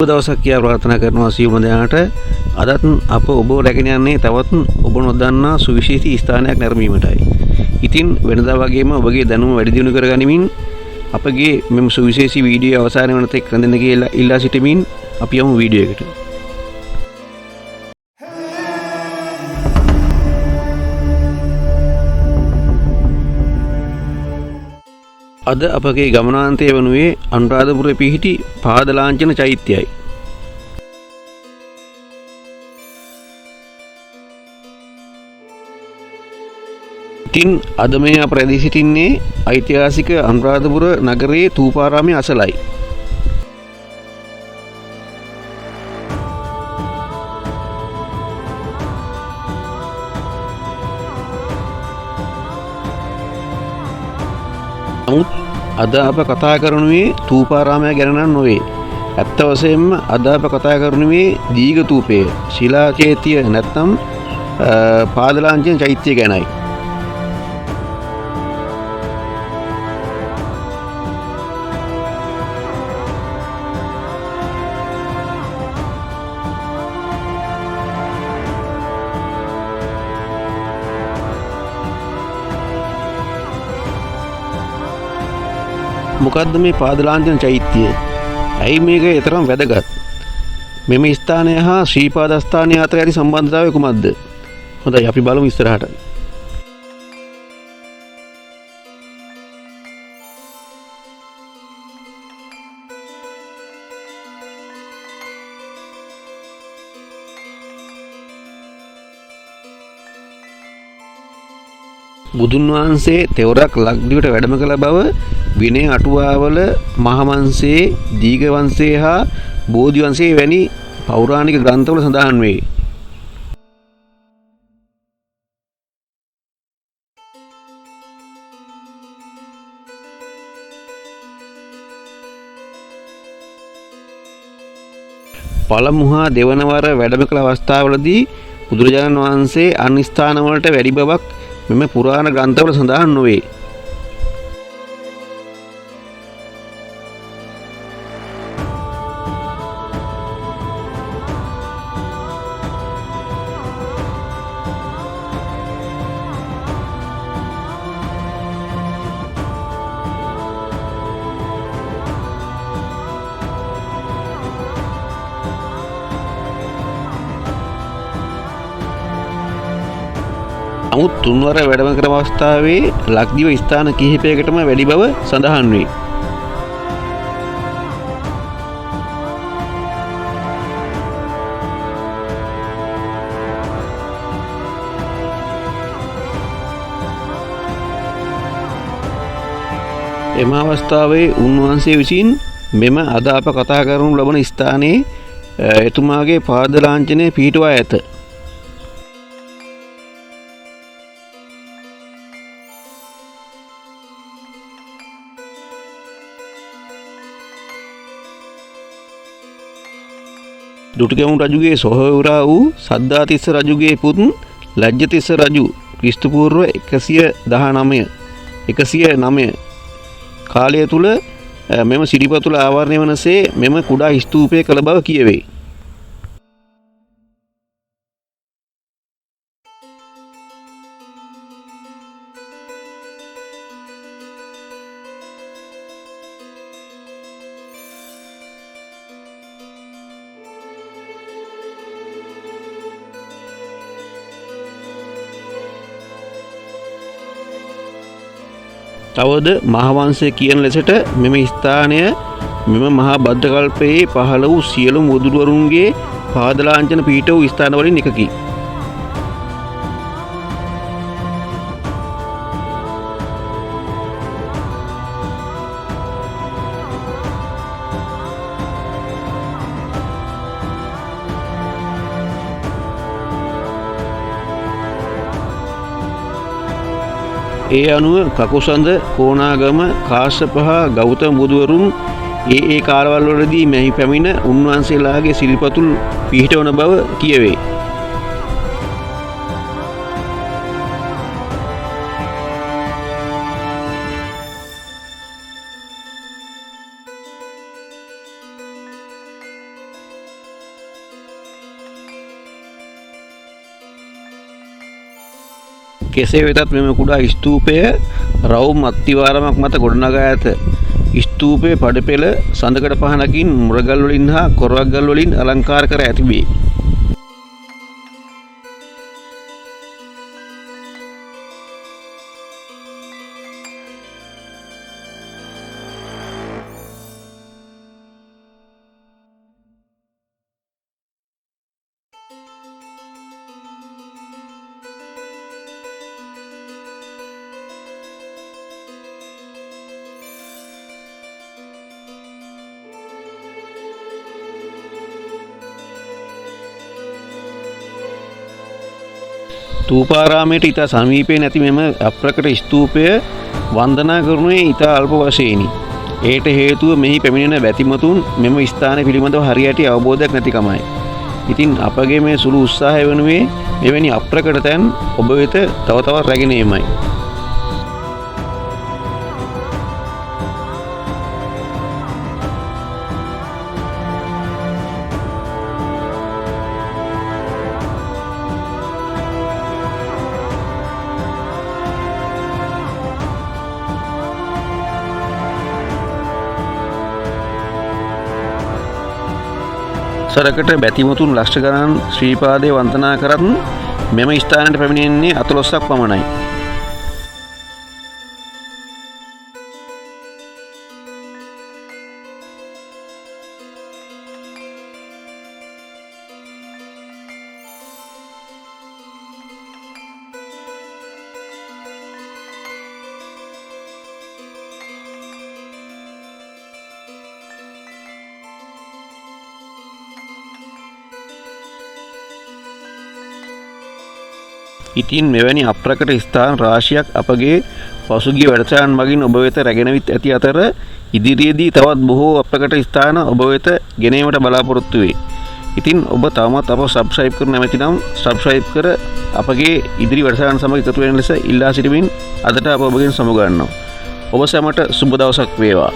දවසක් කියා ප්‍රාර්ථනා කරනවා සියලුම දෙනාට. අදත් අප ඔබ රැගෙන යන්නේ තවත් ඔබ නොදන්නා සුවිශේෂී ස්ථානයක් නැරඹීමටයි. ඉතින් වෙනදා වගේම ඔබගේ දැනුම වැඩි දියුණු කරගනිමින් අපගේ මෙම සුවිශේෂී වීඩියෝ අවසානය වන තෙක් රැඳෙන්න කියලා ඉල්ලා සිටමින් අපි යමු වීඩියෝ එකට. අද අපගේ ගමනාන්තය වනුයේ අනුරාධපුරයේ පිහිටි පාදලාංජන චෛත්‍යයයි. ඉතින් අද මේ අප රැඳී සිටින්නේ ඓතිහාසික අනුරාධපුර නගරයේ ථූපාරාමයේ අසලයි. නමුත් අද අප කතා කරනුයේ ථූපාරාමය ගැන නොවේ. ඇත්ත වශයෙන්ම අද අප කතා කරනුයේ දීඝතූපය, ශිලාචේතිය නැත්නම් පාදලාංජන චෛත්‍ය ගැනයි. මොකද්ද මේ පාදලාංජන චෛත්‍යය? ඇයි මේක තරම් වැදගත්? මෙම ස්ථානය හා ශ්‍රීපාද ස්ථානය අතර ඇති සම්බන්ධතාවය කුමක්ද? හොඳයි අපි බලමු ඉස්සරහට. බුදුන් වහන්සේ තෙවරක් ලක්දිවට වැඩම කළ බව විනය අටුවාවල මහවංශයේ, දීඝවංශයේ හා බෝධිවංශයේ වැනි පෞරාණික ග්‍රන්ථවල සඳහන් වේ. පළමු හා දෙවන වර වැඩම කළ අවස්ථාවලදී බුදුරජාණන් වහන්සේ අන් ස්ථානවලට වැඩි බවක් මෙම පුරාණ ග්‍රන්ථවල සඳහන් නොවේ. නමුත් තුන්වර වැඩම කරන අවස්ථාවේ ලක්දිව ස්ථාන කිහිපයකටම වැඩි බව සඳහන් වේ. එම අවස්ථාවේ උන්වහන්සේ විසින් මෙම අද අප කතා කරනු ලබන ස්ථානයේ එතුමාගේ පාදලාංජනය පිහිටුවා ඇත. දුටුගැමුණු රජුගේ සොහොයුරා වූ සද්ධාතිස්ස රජුගේ පුත් ලජ්ජතිස්ස රජු ක්‍රිස්තු පූර්ව 109 කාලය තුල මෙම සිරිපතුල ආවරණය වනසේ මෙම කුඩා ස්තූපය කළ බව කියවේ. තවද මහවංශය කියන ලෙසට මෙම ස්ථානය මෙම මහා බද්දකල්පයේ පහළ වූ සියලු මුදුවරුන්ගේ පාදලාංජන පීඨ වූ ස්ථානවලින් එකකි. ඒ අනුව කකුසඳ, කෝණාගම, කාශ්‍යප හා ගෞතම බුදුවරුන් ඒ කාලවල වලදී මෙහි පැමිණ උන්වහන්සේලාගේ සිරිපතුල් පිහිටවන බව කියවේ. කෙසේ වෙතත් මෙම කුඩා ස්තූපය රවුම් අත්තිවාරමක් මත ගොඩනගා ඇත. ස්තූපයේ පඩපෙළ සඳකඩ පහනකින් මුරගල් වලින් හා කොරවක්ගල් වලින් අලංකාර කර ඇතිවේ. තූපාරාමයට ඉතා සමීපයෙන් ඇති මෙම අප්‍රකට ස්තූපය වන්දනා කරනුයේ ඉතා අල්ප වශයෙනි. එයට හේතුව මෙහි පැමිණෙන බැතිමතුන් මෙම ස්ථානය පිළිබඳව හරියට අවබෝධයක් නැතිකමයි. ඉතින් අපගේ මේ සුළු උත්සාහය වෙනුවේ මෙවැනි අප්‍රකට තැන් ඔබ වෙත තව තවත් රැගෙන ඒමයි. සරකට බැතිමතුන් ලක්ෂ ගණන් ශ්‍රී පාදයේ වන්දනා කරත් මෙම ස්ථානයට පැමිණෙන්නේ 14ක් පමණයි. ඉතින් මෙවැනි අප්‍රකට ස්ථාන රාශියක් අපගේ පසුගිය වැඩසටහන් මගින් ඔබ වෙත රැගෙනවිත් ඇති අතර ඉදිරියේදී තවත් බොහෝ අප්‍රකට ස්ථාන ඔබ වෙත ගෙනීමට බලාපොරොත්තු වේ. ඉතින් ඔබ තවමත් අපව සබ්ස්ක්‍රයිබ් කර නැමැති නම් සබ්ස්ක්‍රයිබ් කර අපගේ ඉදිරි වැඩසටහන් සමග එකතු වෙන ලෙස ඉල්ලා සිටිමින් අදට අප ඔබගෙන් සමුගන්නවා. ඔබ සැමට සුබ දවසක් වේවා.